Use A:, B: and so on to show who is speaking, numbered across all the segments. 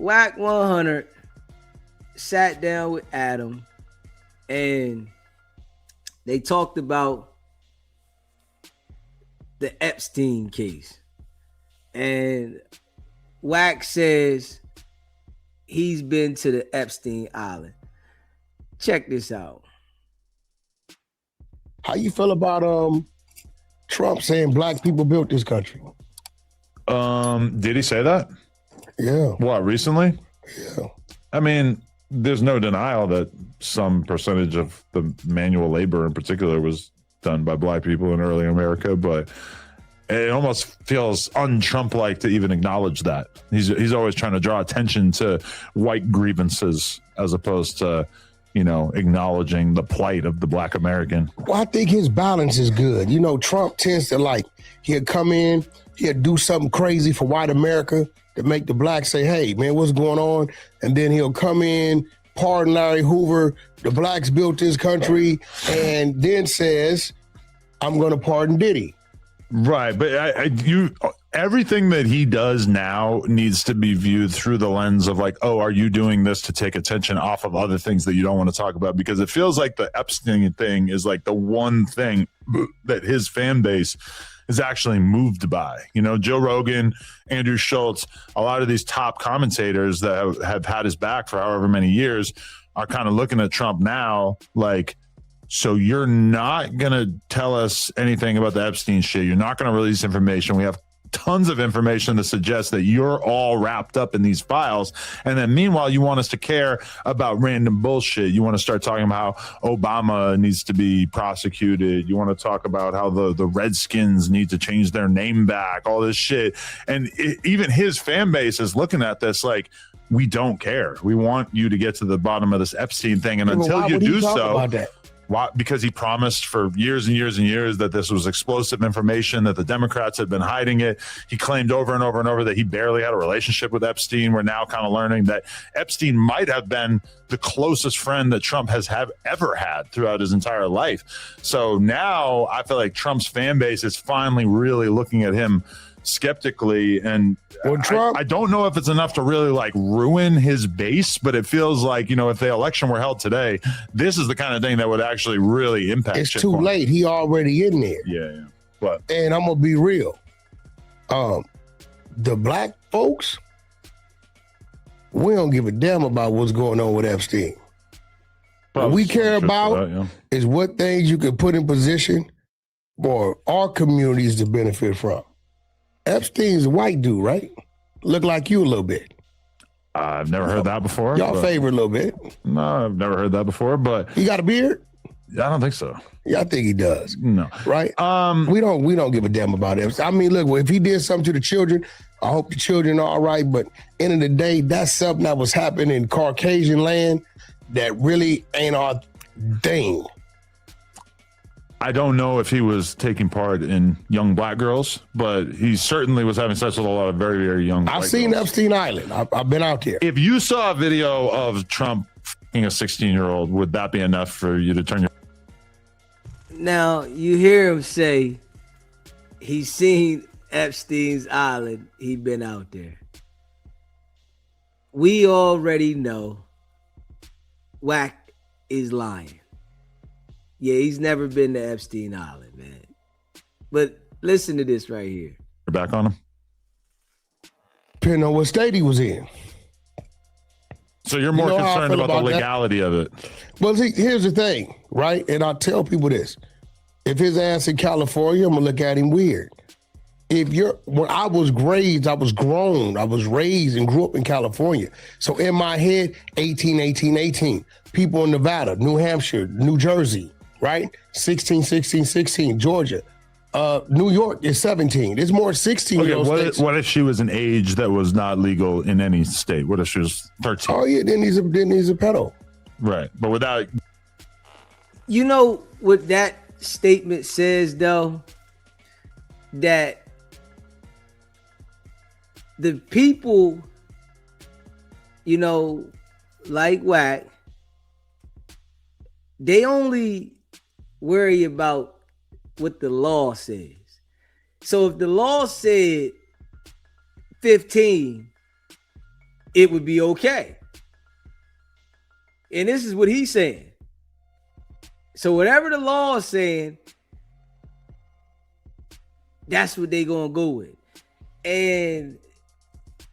A: Wicked100 sat down with Adam and they talked about the Epstein case. And Wack says he's been to the Epstein Island. Check this out.
B: How you feel about Trump saying black people built this country?
C: Did he say that?
B: Yeah.
C: What, recently?
B: Yeah.
C: I mean, there's no denial that some percentage of the manual labor in particular was done by black people in early America, but it almost feels un-Trump-like to even acknowledge that. He's always trying to draw attention to white grievances as opposed to, you know, acknowledging the plight of the black American.
B: Well, I think his balance is good. You know, Trump tends to he'll come in, he'll do something crazy for white America to make the blacks say, hey, man, what's going on? And then he'll come in, pardon Larry Hoover, the blacks built this country, and then says, I'm going to pardon Diddy.
C: Right, but everything that he does now needs to be viewed through the lens of like, oh, are you doing this to take attention off of other things that you don't want to talk about? Because it feels like the Epstein thing is like the one thing that his fan base is actually moved by. You know, Joe Rogan, Andrew Schultz, a lot of these top commentators that have had his back for however many years are kind of looking at Trump now like, so you're not going to tell us anything about the Epstein shit. You're not going to release information. We have tons of information to suggest that you're all wrapped up in these files. And then meanwhile, you want us to care about random bullshit. You want to start talking about how Obama needs to be prosecuted. You want to talk about how the Redskins need to change their name back, all this shit. And even his fan base is looking at this like, we don't care. We want you to get to the bottom of this Epstein thing. And until you do so, why? Because he promised for years and years and years that this was explosive information, that the Democrats had been hiding it. He claimed over and over and over that he barely had a relationship with Epstein. We're now kind of learning that Epstein might have been the closest friend that Trump has ever had throughout his entire life. So now I feel like Trump's fan base is finally really looking at him skeptically, and Trump, I don't know if it's enough to really like ruin his base, but it feels like, you know, if the election were held today, this is the kind of thing that would actually really impact.
B: It's too late. He already in there.
C: Yeah. But
B: and I'm gonna be real. The black folks, we don't give a damn about what's going on with Epstein. What we care about is what things you can put in position for our communities to benefit from. Epstein's a white dude, right? Look like you a little bit.
C: I've never heard that before.
B: Y'all favorite a little bit.
C: No, I've never heard that before, but
B: he got a beard?
C: I don't think so.
B: Yeah, I think he does.
C: No.
B: Right? We don't give a damn about Epstein. I mean, look, if he did something to the children, I hope the children are all right, but end of the day, that's something that was happening in Caucasian land that really ain't our thing.
C: I don't know if he was taking part in young black girls, but he certainly was having sex with a lot of very, very young
B: I've seen girls. Epstein Island. I've been out there.
C: If you saw a video of Trump f***ing a 16-year-old, would that be enough for you to turn your...
A: Now, you hear him say he's seen Epstein's Island. He'd been out there. We already know Wack is lying. Yeah, he's never been to Epstein Island, man. But listen to this right here.
C: You're back on him?
B: Depending on what state he was in.
C: So you're more concerned about the legality of it.
B: Well, see, here's the thing, right? And I tell people this. If his ass in California, I'm going to look at him weird. When I was raised, I was grown. I was raised and grew up in California. So in my head, 18, 18, 18. People in Nevada, New Hampshire, New Jersey. Right? 16, 16, 16, Georgia. New York is 17. There's more 16 in those states.
C: What if she was an age that was not legal in any state? What if she was 13?
B: Oh, yeah, then he's a pedo.
C: Right. But without...
A: You know what that statement says, though? That the people, you know, like Wack, they only worry about what the law says. So if the law said 15, it would be okay. And this is what he's saying. So whatever the law is saying, that's what they're going to go with. And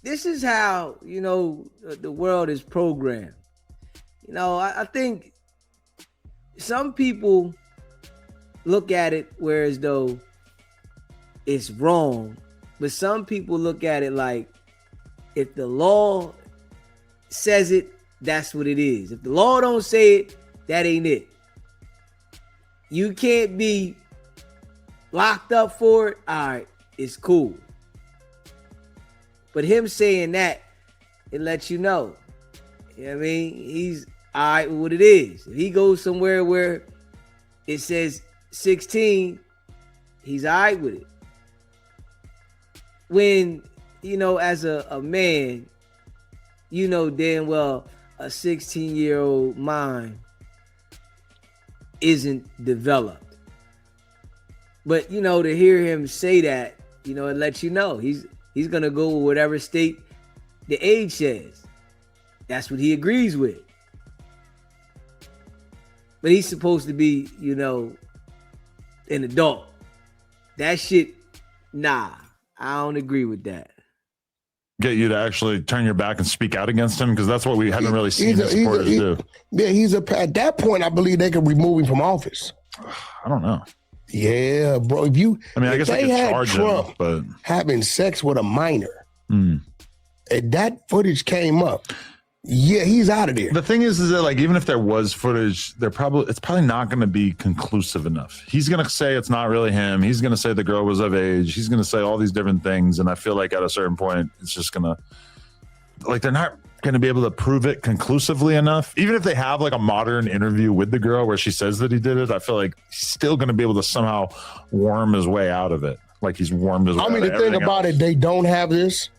A: this is how, you know, the world is programmed. You know, I think some people look at it whereas though it's wrong, but some people look at it like if the law says it, that's what it is. If the law don't say it, that ain't it. You can't be locked up for it. All right, it's cool. But him saying that, it lets you know. You know what I mean? He's all right with what it is. If he goes somewhere where it says 16, he's all right with it. When, you know, as a man, you know damn well a 16-year-old mind isn't developed. But, you know, to hear him say that, you know, it lets you know he's going to go with whatever state the age says. That's what he agrees with. But he's supposed to be, you know, an adult. That shit, nah, I don't agree with that.
C: Get you to actually turn your back and speak out against him, because that's what we haven't really seen his supporters do.
B: Yeah, at that point, I believe they could remove him from office.
C: I don't know.
B: Yeah, bro. I
C: guess they could charge
B: Trump
C: him, but
B: having sex with a minor, and that footage came up. Yeah, he's out of there.
C: The thing is that like even if there was footage, it's probably not going to be conclusive enough. He's going to say it's not really him. He's going to say the girl was of age. He's going to say all these different things, and I feel like at a certain point, it's just going to like they're not going to be able to prove it conclusively enough. Even if they have like a modern interview with the girl where she says that he did it, I feel like he's still going to be able to somehow worm his way out of it. Like he's wormed his way.
B: I mean, the thing about it, they don't have this.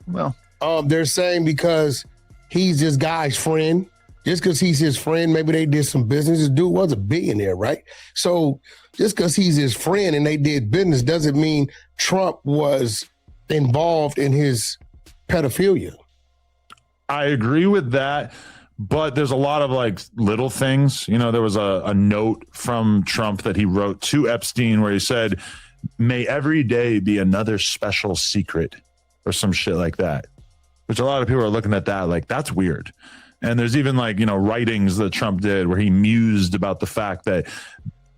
C: Well,
B: they're saying because he's this guy's friend, just because he's his friend, maybe they did some business. This dude was a billionaire, right? So just because he's his friend and they did business doesn't mean Trump was involved in his pedophilia.
C: I agree with that, but there's a lot of like little things. You know, there was a note from Trump that he wrote to Epstein where he said, "May every day be another special secret," or some shit like that, which a lot of people are looking at that like that's weird. And there's even like, you know, writings that Trump did where he mused about the fact that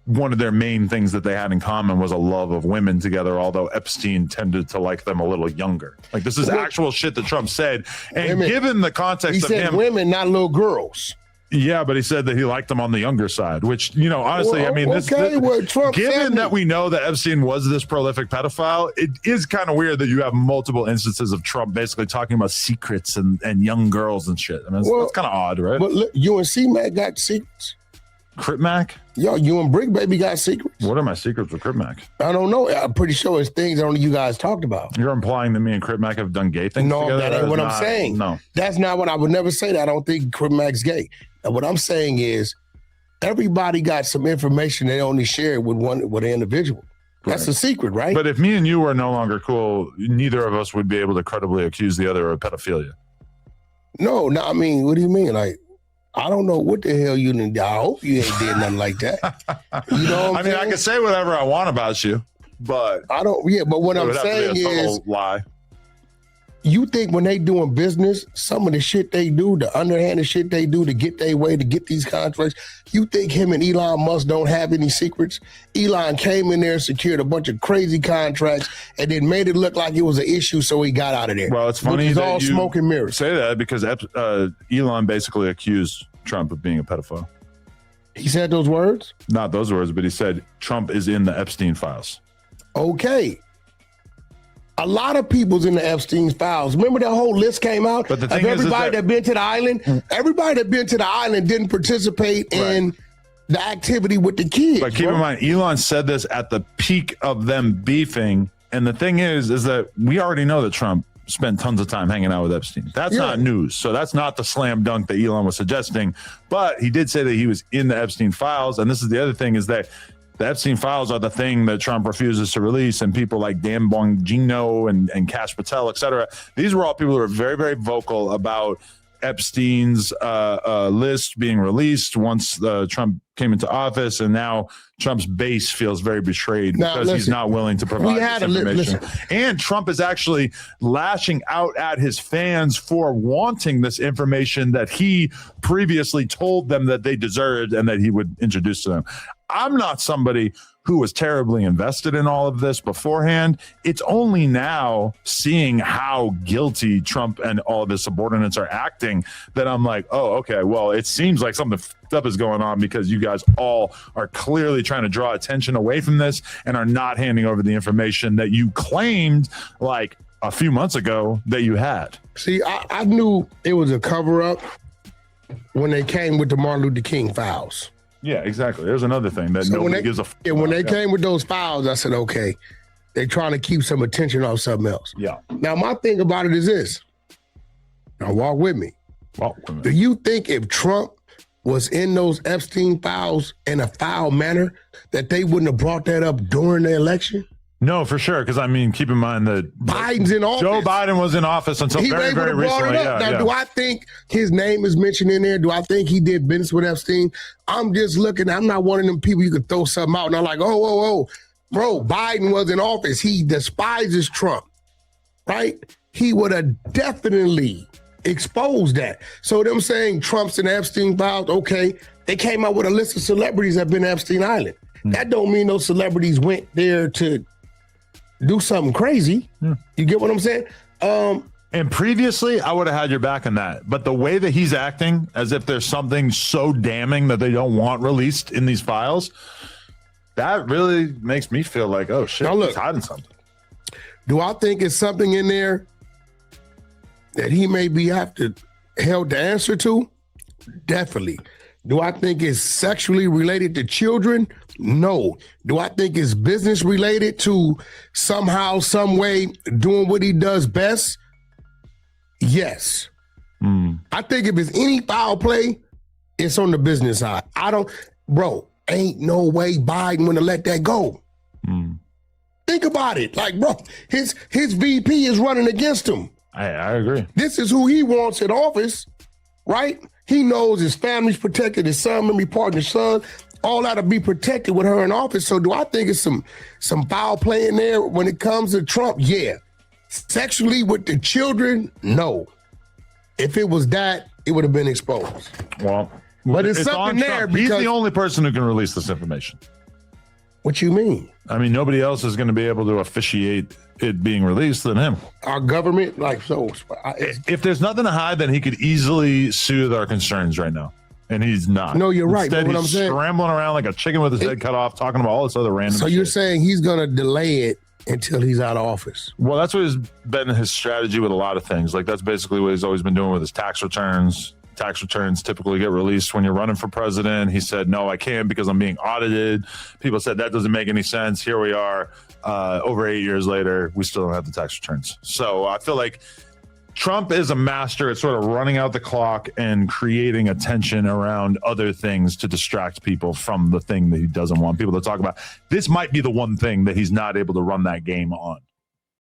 C: one of their main things that they had in common was a love of women together, although Epstein tended to like them a little younger. Like this is actual shit that Trump said. And given the context of him,
B: women, not little girls.
C: Yeah, but he said that he liked them on the younger side, which, you know, honestly, I mean,
B: Trump
C: given that we know that Epstein was this prolific pedophile, it is kind of weird that you have multiple instances of Trump basically talking about secrets and young girls and shit. I mean, that's kind of odd, right?
B: But look, you and C-Mac got secrets.
C: Crip Mac?
B: Yo, you and Brick Baby got secrets.
C: What are my secrets with Crip Mac?
B: I don't know. I'm pretty sure it's things only you guys talked about.
C: You're implying that me and Crip Mac have done gay things together?
B: No, that ain't what I'm saying.
C: No.
B: That's not what I would never say that. I don't think Crip Mac's gay. And what I'm saying is everybody got some information they only share with an individual. That's a secret, right?
C: But if me and you were no longer cool, neither of us would be able to credibly accuse the other of pedophilia.
B: No, I mean, what do you mean? Like, I don't know what the hell you did. I hope you ain't did nothing like that. You know what I'm saying?
C: I can say whatever I want about you, but
B: I don't. Yeah, but what I'm saying is,
C: lie.
B: You think when they doing business, some of the shit they do, the underhanded shit they do to get their way, to get these contracts, you think him and Elon Musk don't have any secrets? Elon came in there, secured a bunch of crazy contracts, and then made it look like it was an issue, so he got out of there.
C: Well, it's funny
B: it's
C: that
B: all
C: you
B: smoke and mirrors.
C: Say that because Elon basically accused Trump of being a pedophile.
B: He said those words?
C: Not those words, but he said Trump is in the Epstein files.
B: Okay. A lot of people's in the Epstein's files. Remember that whole list came out
C: but the
B: of
C: thing
B: everybody that been to the island? Everybody that been to the island didn't participate in the activity with the kids.
C: But keep in mind, Elon said this at the peak of them beefing. And the thing is that we already know that Trump spent tons of time hanging out with Epstein. That's not news. So that's not the slam dunk that Elon was suggesting. But he did say that he was in the Epstein files. And this is the other thing is that the Epstein files are the thing that Trump refuses to release, and people like Dan Bongino and Kash Patel, et cetera. These were all people who were very, very vocal about Epstein's list being released once Trump came into office, and now Trump's base feels very betrayed because he's not willing to provide this information. And Trump is actually lashing out at his fans for wanting this information that he previously told them that they deserved and that he would introduce to them. I'm not somebody who was terribly invested in all of this beforehand. It's only now, seeing how guilty Trump and all of his subordinates are acting, that I'm like, oh, okay, well, it seems like something up is going on, because you guys all are clearly trying to draw attention away from this and are not handing over the information that you claimed like a few months ago that you had.
B: See, I knew it was a cover-up when they came with the Martin Luther King files.
C: Yeah, exactly. There's another thing that nobody gives a f***
B: about. When they came with those files, I said, okay, they're trying to keep some attention on something else.
C: Yeah.
B: Now, my thing about it is this. Now, walk with me. Do you think if Trump was in those Epstein files in a foul manner, that they wouldn't have brought that up during the election?
C: No, for sure. Because, I mean, keep in mind that
B: Biden's in office.
C: Joe Biden was in office until very, very recently.
B: Now, do I think his name is mentioned in there? Do I think he did business with Epstein? I'm just looking. I'm not one of them people you could throw something out and I'm like, oh, bro, Biden was in office. He despises Trump, right? He would have definitely exposed that. So them saying Trump's in Epstein files, okay, they came out with a list of celebrities that have been Epstein Island. That don't mean those celebrities went there to do something crazy. You get what I'm saying?
C: And previously, I would have had your back on that. But the way that he's acting, as if there's something so damning that they don't want released in these files, that really makes me feel like, oh shit,
B: now look,
C: he's hiding something.
B: Do I think it's something in there that he may be held to answer to? Definitely. Do I think it's sexually related to children? No. Do I think it's business related to somehow, some way doing what he does best? Yes. I think if it's any foul play, it's on the business side. Ain't no way Biden would have let that go. Think about it. Like, bro, his VP is running against him.
C: I agree.
B: This is who he wants in office, right? He knows his family's protected, his son, maybe partner's son, all that to be protected with her in office. So do I think it's some foul play in there when it comes to Trump? Yeah. Sexually with the children? No. If it was that, it would have been exposed.
C: Well,
B: but it's something there because
C: he's the only person who can release this information.
B: What you mean?
C: I mean, nobody else is going to be able to officiate it being released than him.
B: Our government,
C: if there's nothing to hide, then he could easily soothe our concerns right now. And he's not.
B: No, you're right.
C: Instead,
B: what
C: he's scrambling around like a chicken with his head cut off, talking about all this other random
B: So
C: shit.
B: you're saying he's going to delay it until he's out of office?
C: Well, that's what has been his strategy with a lot of things. Like, that's basically what he's always been doing with his tax returns. Tax returns typically get released when you're running for president. He said, no, I can't because I'm being audited. People said that doesn't make any sense. Here we are, over 8 years later, we still don't have the tax returns. So I feel like Trump is a master at sort of running out the clock and creating attention around other things to distract people from the thing that he doesn't want people to talk about. This might be the one thing that he's not able to run that game on.